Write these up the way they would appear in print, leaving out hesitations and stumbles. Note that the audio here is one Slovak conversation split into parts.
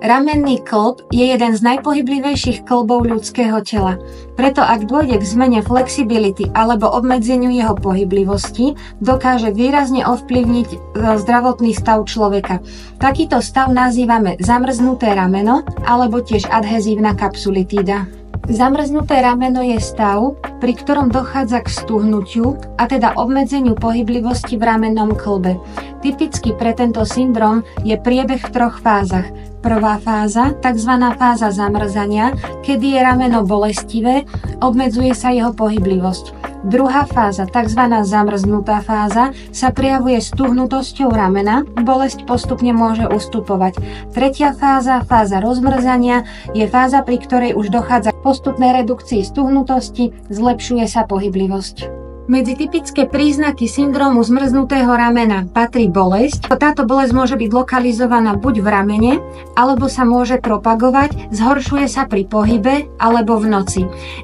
Ramenný kĺb je jeden z najpohyblivejších kĺbov ľudského tela. Preto ak dôjde k zmene flexibility alebo obmedzeniu jeho pohyblivosti, dokáže výrazne ovplyvniť zdravotný stav človeka. Takýto stav nazývame zamrznuté rameno alebo tiež adhezívna kapsulitída. Zamrznuté rameno je stav, pri ktorom dochádza k stuhnutiu, a teda obmedzeniu pohyblivosti v ramennom kĺbe. Typický pre tento syndrom je priebeh v 3 fázach. Prvá fáza, tzv. Fáza zamrzania, kedy je rameno bolestivé, obmedzuje sa jeho pohyblivosť. Druhá fáza, tzv. Zamrznutá fáza, sa prejavuje stuhnutosťou ramena, bolesť postupne môže ustupovať. Tretia fáza, fáza rozmrzania, je fáza, pri ktorej už dochádza k postupnej redukcii stuhnutosti, zlepšuje sa pohyblivosť. Medzi typické príznaky syndrómu zmrznutého ramena patrí bolesť. Táto bolesť môže byť lokalizovaná buď v ramene, alebo sa môže propagovať, zhoršuje sa pri pohybe alebo v noci.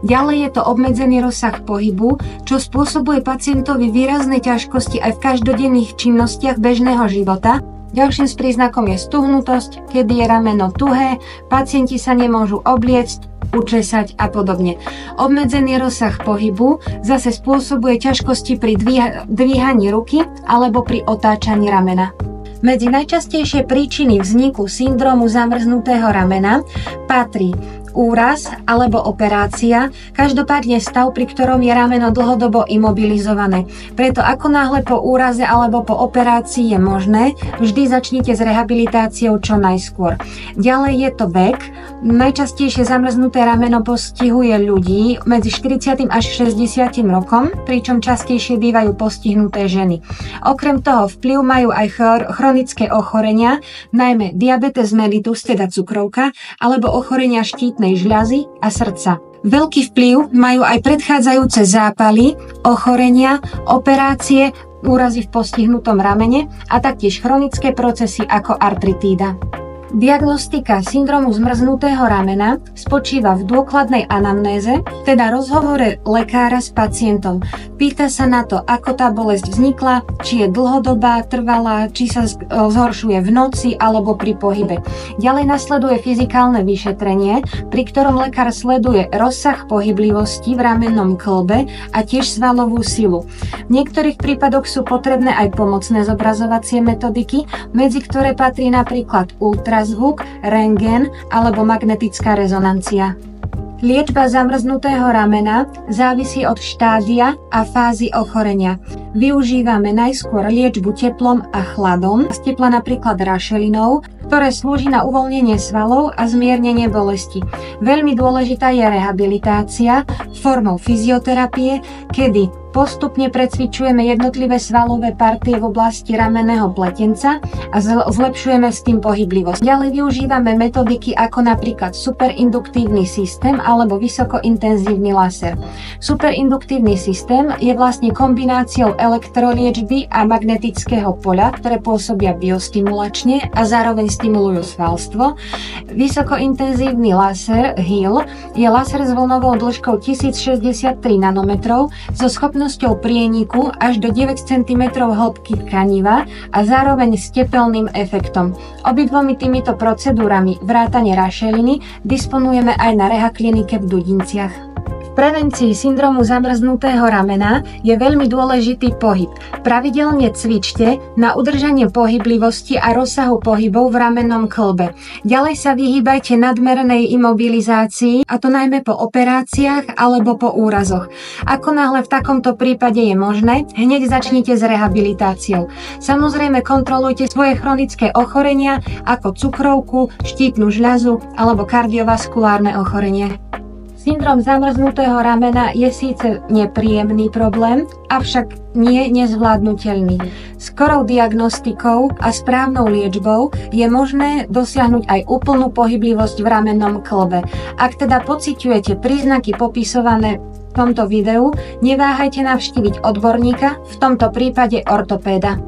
Ďalej je to obmedzený rozsah pohybu, čo spôsobuje pacientovi výrazné ťažkosti aj v každodenných činnostiach bežného života. Ďalším z príznakom je stuhnutosť, kedy je rameno tuhé, pacienti sa nemôžu obliecť, učesať a podobne. Obmedzený rozsah pohybu zase spôsobuje ťažkosti pri dvíhaní ruky alebo pri otáčaní ramena. Medzi najčastejšie príčiny vzniku syndrómu zamrznutého ramena patrí úraz alebo operácia, každopádne stav, pri ktorom je rameno dlhodobo imobilizované. Preto ako náhle po úraze alebo po operácii je možné, vždy začnite s rehabilitáciou čo najskôr. Ďalej je to vek. Najčastejšie zamrznuté rameno postihuje ľudí medzi 40 až 60 rokom, pričom častejšie bývajú postihnuté ženy. Okrem toho vplyv majú aj chronické ochorenia, najmä diabetes mellitus, teda cukrovka, alebo ochorenia štítnej žľazy a srdca. Veľký vplyv majú aj predchádzajúce zápaly, ochorenia, operácie, úrazy v postihnutom ramene a taktiež chronické procesy ako artritída. Diagnostika syndrómu zmrznutého ramena spočíva v dôkladnej anamnéze, teda rozhovore lekára s pacientom. Pýta sa na to, ako tá bolesť vznikla, či je dlhodobá, trvalá, či sa zhoršuje v noci alebo pri pohybe. Ďalej nasleduje fyzikálne vyšetrenie, pri ktorom lekár sleduje rozsah pohyblivosti v ramennom kĺbe a tiež svalovú silu. V niektorých prípadoch sú potrebné aj pomocné zobrazovacie metodiky, medzi ktoré patrí napríklad ultrazvuk, rentgen alebo magnetická rezonancia. Liečba zamrznutého ramena závisí od štádia a fázy ochorenia. Využívame najskôr liečbu teplom a chladom, z tepla napríklad rašelinou, ktoré slúži na uvoľnenie svalov a zmiernenie bolesti. Veľmi dôležitá je rehabilitácia formou fyzioterapie, kedy postupne precvičujeme jednotlivé svalové partie v oblasti ramenného pletenca a zlepšujeme s tým pohyblivosť. Ďalej využívame metodiky ako napríklad superinduktívny systém alebo vysokointenzívny laser. Superinduktívny systém je vlastne kombináciou elektroliečby a magnetického poľa, ktoré pôsobia biostimulačne a zároveň stimulujú svalstvo. Vysokointenzívny laser HIL je laser s vlnovou dĺžkou 1063 nanometrov so schopnosťou prieniku až do 9 cm hĺbky tkaniva a zároveň s tepelným efektom. Obidvomi týmito procedúrami vrátane rašeliny disponujeme aj na Rehaklinike v Dudinciach. V prevencii syndrómu zamrznutého ramena je veľmi dôležitý pohyb. Pravidelne cvičte na udržanie pohyblivosti a rozsahu pohybov v ramennom kĺbe. Ďalej sa vyhýbajte nadmernej imobilizácii, a to najmä po operáciách alebo po úrazoch. Ako náhle v takomto prípade je možné, hneď začnite s rehabilitáciou. Samozrejme kontrolujte svoje chronické ochorenia ako cukrovku, štítnu žľazu alebo kardiovaskulárne ochorenie. Syndróm zamrznutého ramena je síce nepríjemný problém, avšak nie nezvládnutelný. Skorou diagnostikou a správnou liečbou je možné dosiahnuť aj úplnú pohyblivosť v ramennom kĺbe. Ak teda pociťujete príznaky popisované v tomto videu, neváhajte navštíviť odborníka, v tomto prípade ortopéda.